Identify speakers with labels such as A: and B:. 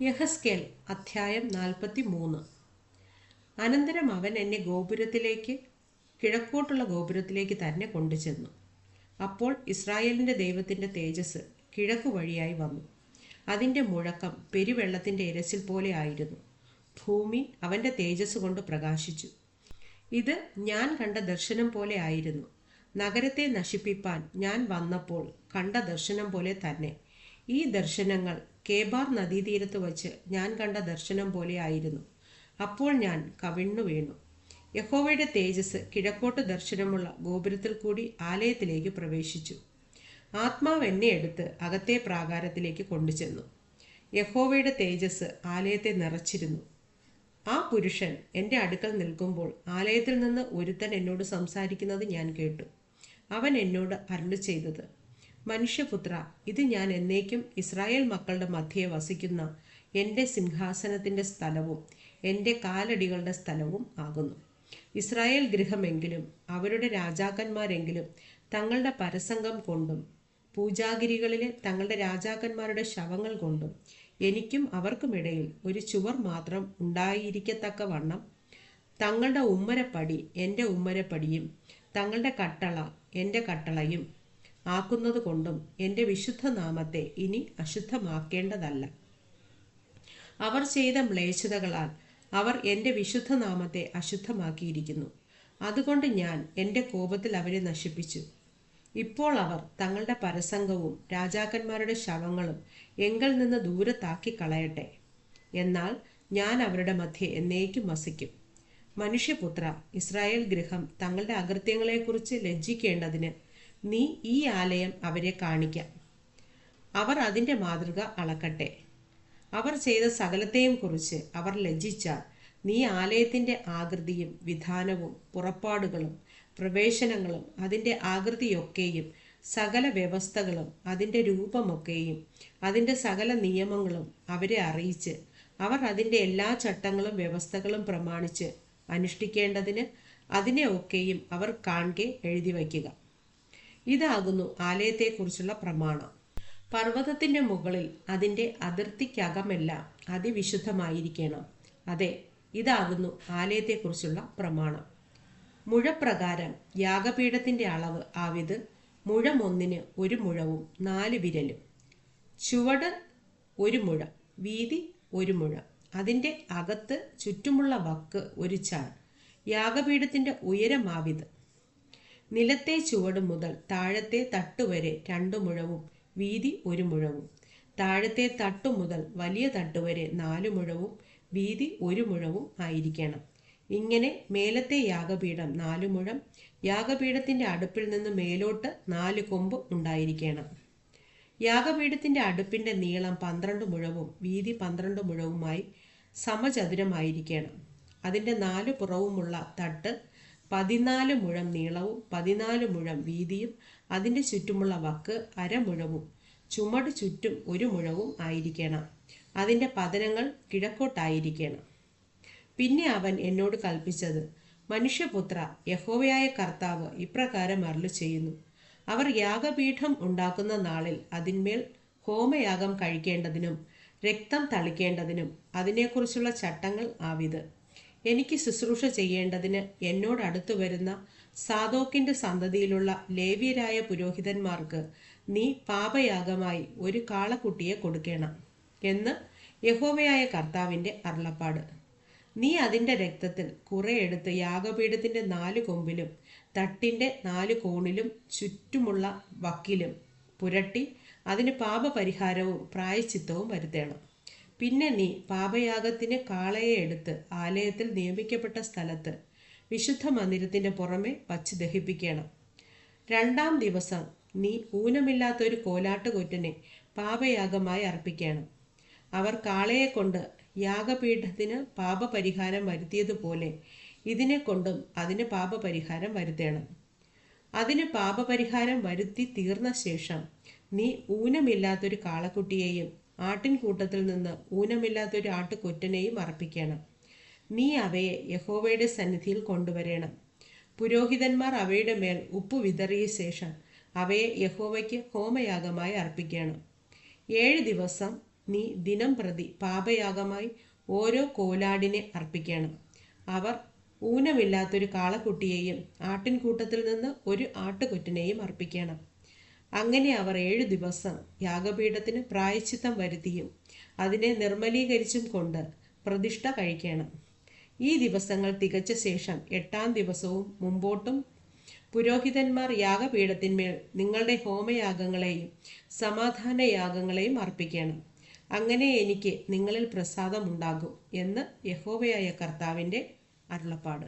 A: യഹസ്കേൽ അധ്യായം 43. അനന്തരം അവൻ എന്നെ കിഴക്കോട്ടുള്ള ഗോപുരത്തിലേക്ക് തന്നെ കൊണ്ടുചെന്നു. അപ്പോൾ ഇസ്രായേലിൻ്റെ ദൈവത്തിൻ്റെ തേജസ് കിഴക്കു വഴിയായി വന്നു. അതിൻ്റെ മുഴക്കം പെരുവെള്ളത്തിൻ്റെ ഇരച്ചിൽ പോലെ ആയിരുന്നു. ഭൂമി അവൻ്റെ തേജസ് കൊണ്ട് പ്രകാശിച്ചു. ഇത് ഞാൻ കണ്ട ദർശനം പോലെ ആയിരുന്നു. നഗരത്തെ നശിപ്പിപ്പാൻ ഞാൻ വന്നപ്പോൾ കണ്ട ദർശനം പോലെ തന്നെ. ഈ ദർശനങ്ങൾ കേബാർ നദീതീരത്ത് വച്ച് ഞാൻ കണ്ട ദർശനം പോലെ ആയിരുന്നു. അപ്പോൾ ഞാൻ കവിണ്ണു വീണു. യഹോവയുടെ തേജസ് കിഴക്കോട്ട് ദർശനമുള്ള ഗോപുരത്തിൽ കൂടി ആലയത്തിലേക്ക് പ്രവേശിച്ചു. ആത്മാവ് എന്നെ എടുത്ത് അകത്തെ പ്രാകാരത്തിലേക്ക് കൊണ്ടുചെന്നു. യഹോവയുടെ തേജസ് ആലയത്തെ നിറച്ചിരുന്നു. ആ പുരുഷൻ എൻ്റെ അടുക്കൽ നിൽക്കുമ്പോൾ ആലയത്തിൽ നിന്ന് ഒരുത്തൻ എന്നോട് സംസാരിക്കുന്നത് ഞാൻ കേട്ടു. അവൻ എന്നോട് അരുളി ചെയ്തത്: മനുഷ്യപുത്ര, ഇത് ഞാൻ എന്നേക്കും ഇസ്രായേൽ മക്കളുടെ മധ്യേ വസിക്കുന്ന എൻ്റെ സിംഹാസനത്തിൻ്റെ സ്ഥലവും എൻ്റെ കാലടികളുടെ സ്ഥലവും ആകുന്നു. ഇസ്രായേൽ ഗൃഹമെങ്കിലും അവരുടെ രാജാക്കന്മാരെങ്കിലും തങ്ങളുടെ പരസംഗം കൊണ്ടും പൂജാഗിരികളിലെ തങ്ങളുടെ രാജാക്കന്മാരുടെ ശവങ്ങൾ കൊണ്ടും എനിക്കും അവർക്കുമിടയിൽ ഒരു ചുവർ മാത്രം ഉണ്ടായിരിക്കത്തക്കവണ്ണം തങ്ങളുടെ ഉമ്മരപ്പടി എൻ്റെ ഉമ്മരപ്പടിയും തങ്ങളുടെ കട്ടള എൻ്റെ കട്ടളയും ആക്കുന്നത് കൊണ്ടും എൻ്റെ വിശുദ്ധ നാമത്തെ ഇനി അശുദ്ധമാക്കേണ്ടതല്ല. അവർ ചെയ്ത മ്ലേച്ഛതകളാൽ അവർ എൻ്റെ വിശുദ്ധ നാമത്തെ അശുദ്ധമാക്കിയിരിക്കുന്നു. അതുകൊണ്ട് ഞാൻ എൻ്റെ കോപത്തിൽ അവരെ നശിപ്പിച്ചു. ഇപ്പോൾ അവർ തങ്ങളുടെ പരസംഗവും രാജാക്കന്മാരുടെ ശവങ്ങളും എങ്കിൽ നിന്ന് ദൂരത്താക്കി കളയട്ടെ. എന്നാൽ ഞാൻ അവരുടെ മധ്യേ എന്നേക്കും വസിക്കും. മനുഷ്യപുത്ര, ഇസ്രായേൽ ഗൃഹം തങ്ങളുടെ അകൃത്യങ്ങളെക്കുറിച്ച് ലജ്ജിക്കേണ്ടതിന് നീ ഈ ആലയം അവരെ കാണിക്കാം. അവർ അതിൻ്റെ മാതൃക അളക്കട്ടെ. അവർ ചെയ്ത സകലത്തെയും കുറിച്ച് അവർ ലജ്ജിച്ചാൽ നീ ആലയത്തിൻ്റെ ആകൃതിയും വിധാനവും പുറപ്പാടുകളും പ്രവേശനങ്ങളും അതിൻ്റെ ആകൃതിയൊക്കെയും സകല വ്യവസ്ഥകളും അതിൻ്റെ രൂപമൊക്കെയും അതിൻ്റെ സകല നിയമങ്ങളും അവരെ അറിയിച്ച് അവർ അതിൻ്റെ എല്ലാ ചട്ടങ്ങളും വ്യവസ്ഥകളും പ്രമാണിച്ച് അനുഷ്ഠിക്കേണ്ടതിന് അതിനെ ഒക്കെയും അവർ കാൺകെ എഴുതി വയ്ക്കുക. ഇതാകുന്നു ആലയത്തെക്കുറിച്ചുള്ള പ്രമാണം. പർവ്വതത്തിൻ്റെ മുകളിൽ അതിൻ്റെ അതിർത്തിക്കകമെല്ലാം അതിവിശുദ്ധമായിരിക്കണം. അതെ, ഇതാകുന്നു ആലയത്തെക്കുറിച്ചുള്ള പ്രമാണം. മുഴപ്രകാരം യാഗപീഠത്തിൻ്റെ അളവ് ആവിത്: മുഴം ഒന്നിന് 1 മുഴവും 4 വിരലും. ചുവട് 1 മുഴം, വീതി 1 മുഴം. അതിൻ്റെ അകത്ത് ചുറ്റുമുള്ള വക്ക് 1 ചാൺ. യാഗപീഠത്തിൻ്റെ ഉയരമാവിത്: നിലത്തെ ചുവട് മുതൽ താഴത്തെ തട്ടുവരെ 2 മുഴവും വീതി 1 മുഴവും. താഴത്തെ തട്ടു മുതൽ വലിയ തട്ടുവരെ 4 മുഴവും വീതി 1 മുഴവും ആയിരിക്കണം. ഇങ്ങനെ മേലത്തെ യാഗപീഠം 4 മുഴം, യാഗപീഠത്തിൻ്റെ അടുപ്പിൽ നിന്ന് മേലോട്ട് 4 കൊമ്പ് ഉണ്ടായിരിക്കണം. യാഗപീഠത്തിൻ്റെ അടുപ്പിൻ്റെ നീളം 12 മുഴവും വീതി 12 മുഴവുമായി സമചതുരമായിരിക്കണം. അതിൻ്റെ 4 പുറവുമുള്ള തട്ട് 14 മുഴം നീളവും 14 മുഴം വീതിയും അതിൻ്റെ ചുറ്റുമുള്ള വക്ക് 1/2 മുഴവും ചുമട് ചുറ്റും 1 മുഴവും ആയിരിക്കണം. അതിൻ്റെ പതനങ്ങൾ കിഴക്കോട്ടായിരിക്കണം. പിന്നെ അവൻ എന്നോട് കൽപ്പിച്ചത്: മനുഷ്യപുത്ര, യഹോവയായ കർത്താവ് ഇപ്രകാരം അരുളി ചെയ്യുന്നു: അവർ യാഗപീഠം ഉണ്ടാക്കുന്ന നാളിൽ അതിന്മേൽ ഹോമയാഗം കഴിക്കേണ്ടതിനും രക്തം തളിക്കേണ്ടതിനും അതിനെക്കുറിച്ചുള്ള ചട്ടങ്ങൾ ആവിത്: എനിക്ക് ശുശ്രൂഷ ചെയ്യേണ്ടതിന് എന്നോട് അടുത്തു വരുന്ന സാദോക്കിൻ്റെ സന്തതിയിലുള്ള ലേവ്യരായ പുരോഹിതന്മാർക്ക് നീ പാപയാഗമായി ഒരു കാളക്കുട്ടിയെ കൊടുക്കണം എന്ന് യഹോവയായ കർത്താവിൻ്റെ അരുളപ്പാട്. നീ അതിൻ്റെ രക്തത്തിൽ കുറെ എടുത്ത് യാഗപീഠത്തിൻ്റെ 4 കൊമ്പിലും തട്ടിൻ്റെ 4 കോണിലും ചുറ്റുമുള്ള വക്കിലും പുരട്ടി അതിന് പാപപരിഹാരവും പ്രായശ്ചിത്തവും വരുത്തണം. പിന്നെ നീ പാപയാഗത്തിന് കാളയെ എടുത്ത് ആലയത്തിൽ നിയമിക്കപ്പെട്ട സ്ഥലത്ത് വിശുദ്ധ മന്ദിരത്തിൻ്റെ പുറമെ വച്ച് ദഹിപ്പിക്കണം. 2-ാം ദിവസം നീ ഊനമില്ലാത്തൊരു കോലാട്ടുകൊറ്റനെ പാപയാഗമായി അർപ്പിക്കണം. അവർ കാളയെ കൊണ്ട് യാഗപീഠത്തിന് പാപപരിഹാരം വരുത്തിയതുപോലെ ഇതിനെ കൊണ്ടും അതിന് പാപപരിഹാരം വരുത്തണം. അതിന് പാപപരിഹാരം വരുത്തി തീർന്ന ശേഷം നീ ഊനമില്ലാത്തൊരു കാളക്കുട്ടിയെയും ആട്ടിൻകൂട്ടത്തിൽ നിന്ന് ഊനമില്ലാത്തൊരു ആട്ടുകൊറ്റനെയും അർപ്പിക്കണം. നീ അവയെ യഹോവയുടെ സന്നിധിയിൽ കൊണ്ടുവരണം. പുരോഹിതന്മാർ അവയുടെ മേൽ ഉപ്പ് വിതറിയ ശേഷം അവയെ യഹോവയ്ക്ക് ഹോമയാഗമായി അർപ്പിക്കണം. 7 ദിവസം നീ ദിനം പ്രതി പാപയാഗമായി ഓരോ കോലാടിനെ അർപ്പിക്കണം. അവർ ഊനമില്ലാത്തൊരു കാളക്കുട്ടിയെയും ആട്ടിൻകൂട്ടത്തിൽ നിന്ന് ഒരു ആട്ടുകൊറ്റനെയും അർപ്പിക്കണം. അങ്ങനെ അവർ 7 ദിവസം യാഗപീഠത്തിന് പ്രായശ്ചിത്തം വരുത്തിയും അതിനെ നിർമ്മലീകരിച്ചും കൊണ്ട് പ്രതിഷ്ഠ കഴിക്കണം. ഈ ദിവസങ്ങൾ തികച്ച ശേഷം 8-ാം ദിവസവും മുമ്പോട്ടും പുരോഹിതന്മാർ യാഗപീഠത്തിന്മേൽ നിങ്ങളുടെ ഹോമയാഗങ്ങളെയും സമാധാനയാഗങ്ങളെയും അർപ്പിക്കണം. അങ്ങനെ എനിക്ക് നിങ്ങളിൽ പ്രസാദമുണ്ടാകും എന്ന് യഹോവയായ കർത്താവിൻ്റെ അരുളപ്പാട്.